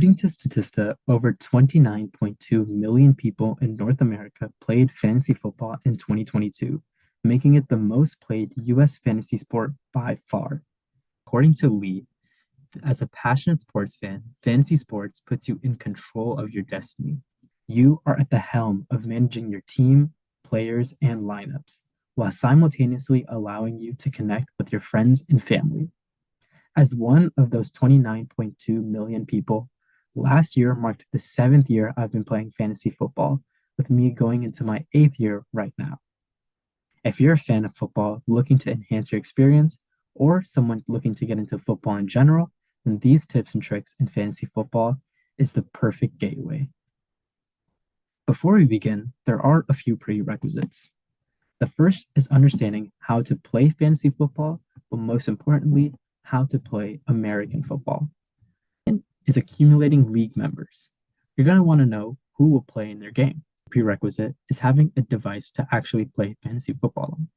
According to Statista, over 29.2 million people in North America played fantasy football in 2022, making it the most played US fantasy sport by far. According to Lee, as a passionate sports fan, fantasy sports puts you in control of your destiny. You are at the helm of managing your team, players, and lineups, while simultaneously allowing you to connect with your friends and family. As one of those 29.2 million people, last year marked the seventh year I've been playing fantasy football, with me going into my eighth year right now. If you're a fan of football looking to enhance your experience, or someone looking to get into football in general, then these tips and tricks in fantasy football is the perfect gateway. Before we begin, there are a few prerequisites. The first is understanding how to play fantasy football, but most importantly, how to play American football. And is accumulating league members. You're going to want to know who will play in their game. Prerequisite is having a device to actually play fantasy football on.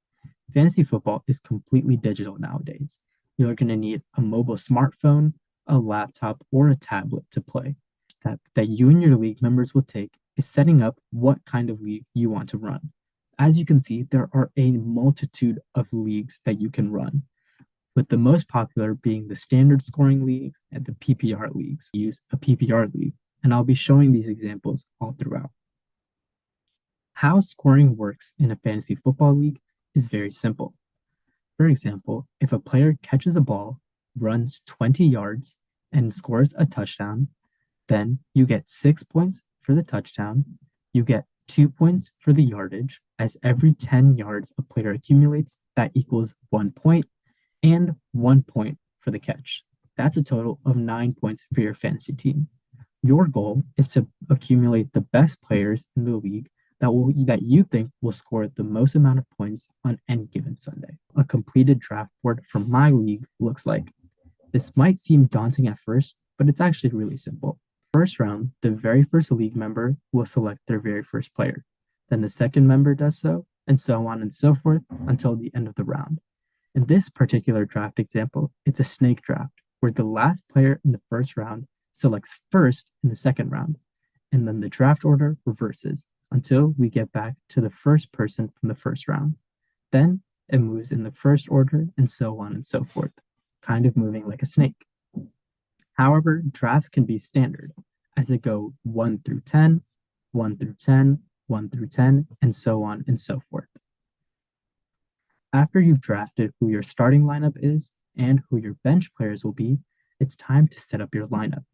Fantasy football is completely digital nowadays. You're going to need a mobile smartphone, a laptop, or a tablet to play. The step that you and your league members will take is setting up what kind of league you want to run. As you can see, there are a multitude of leagues that you can run, with the most popular being the standard scoring leagues and the PPR leagues. Use a PPR league, and I'll be showing these examples all throughout. How scoring works in a fantasy football league is very simple. For example, if a player catches a ball, runs 20 yards, and scores a touchdown, then you get 6 points for the touchdown, you get 2 points for the yardage, as every 10 yards a player accumulates, that equals 1 point, and 1 point for the catch. That's a total of 9 points for your fantasy team. Your goal is to accumulate the best players in the league that you think will score the most amount of points on any given Sunday. A completed draft board from my league looks like. This might seem daunting at first, but it's actually really simple. First round, the very first league member will select their very first player. Then the second member does so, and so on and so forth until the end of the round. In this particular draft example, it's a snake draft, where the last player in the first round selects first in the second round, and then the draft order reverses until we get back to the first person from the first round. Then it moves in the first order, and so on and so forth, kind of moving like a snake. However, drafts can be standard, as it go 1 through 10, 1 through 10, 1 through 10, and so on and so forth. After you've drafted who your starting lineup is and who your bench players will be, it's time to set up your lineup.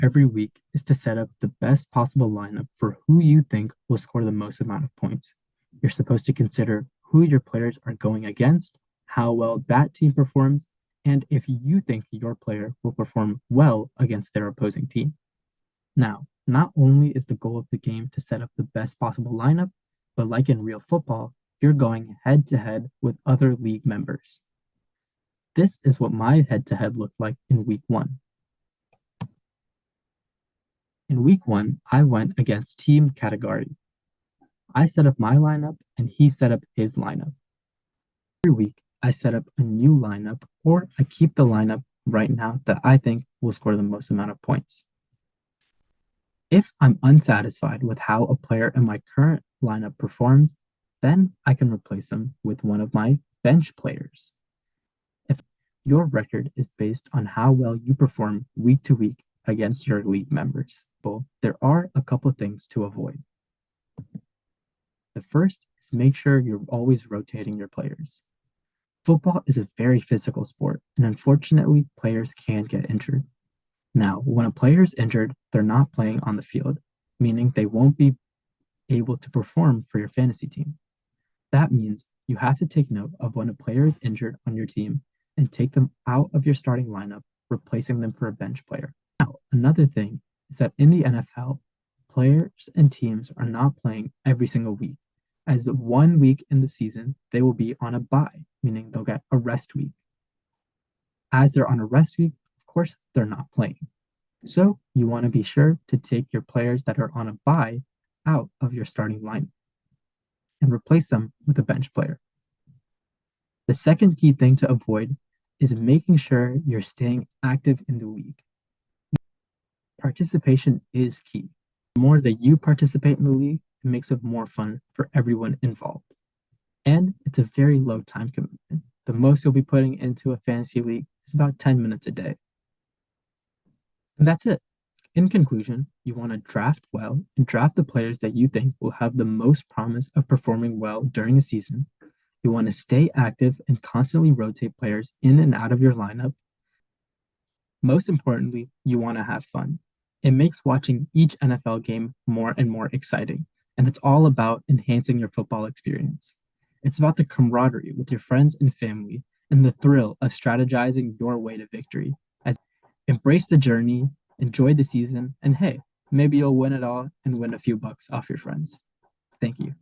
Every week is to set up the best possible lineup for who you think will score the most amount of points. You're supposed to consider who your players are going against, how well that team performs, and if you think your player will perform well against their opposing team. Now, not only is the goal of the game to set up the best possible lineup, but like in real football, you're going head to head with other league members. This is what my head to head looked like in week 1. In week 1, I went against Team Category. I set up my lineup and he set up his lineup. Every week, I set up a new lineup, or I keep the lineup right now that I think will score the most amount of points. If I'm unsatisfied with how a player in my current lineup performs, then I can replace them with one of my bench players. If your record is based on how well you perform week to week against your league members, there are a couple things to avoid. The first is make sure you're always rotating your players. Football is a very physical sport, and unfortunately, players can get injured. Now, when a player is injured, they're not playing on the field, meaning they won't be able to perform for your fantasy team. That means you have to take note of when a player is injured on your team and take them out of your starting lineup, replacing them for a bench player. Now, another thing is that in the NFL, players and teams are not playing every single week. As 1 week in the season, they will be on a bye, meaning they'll get a rest week. As they're on a rest week, of course, they're not playing. So you want to be sure to take your players that are on a bye out of your starting lineup and replace them with a bench player. The second key thing to avoid is making sure you're staying active in the league. Participation is key. The more that you participate in the league, it makes it more fun for everyone involved. And it's a very low time commitment. The most you'll be putting into a fantasy league is about 10 minutes a day. And that's it. In conclusion, you want to draft well and draft the players that you think will have the most promise of performing well during a season. You want to stay active and constantly rotate players in and out of your lineup. Most importantly, you want to have fun. It makes watching each NFL game more and more exciting, and it's all about enhancing your football experience. It's about the camaraderie with your friends and family and the thrill of strategizing your way to victory. As embrace the journey, enjoy the season, and hey, maybe you'll win it all and win a few bucks off your friends. Thank you.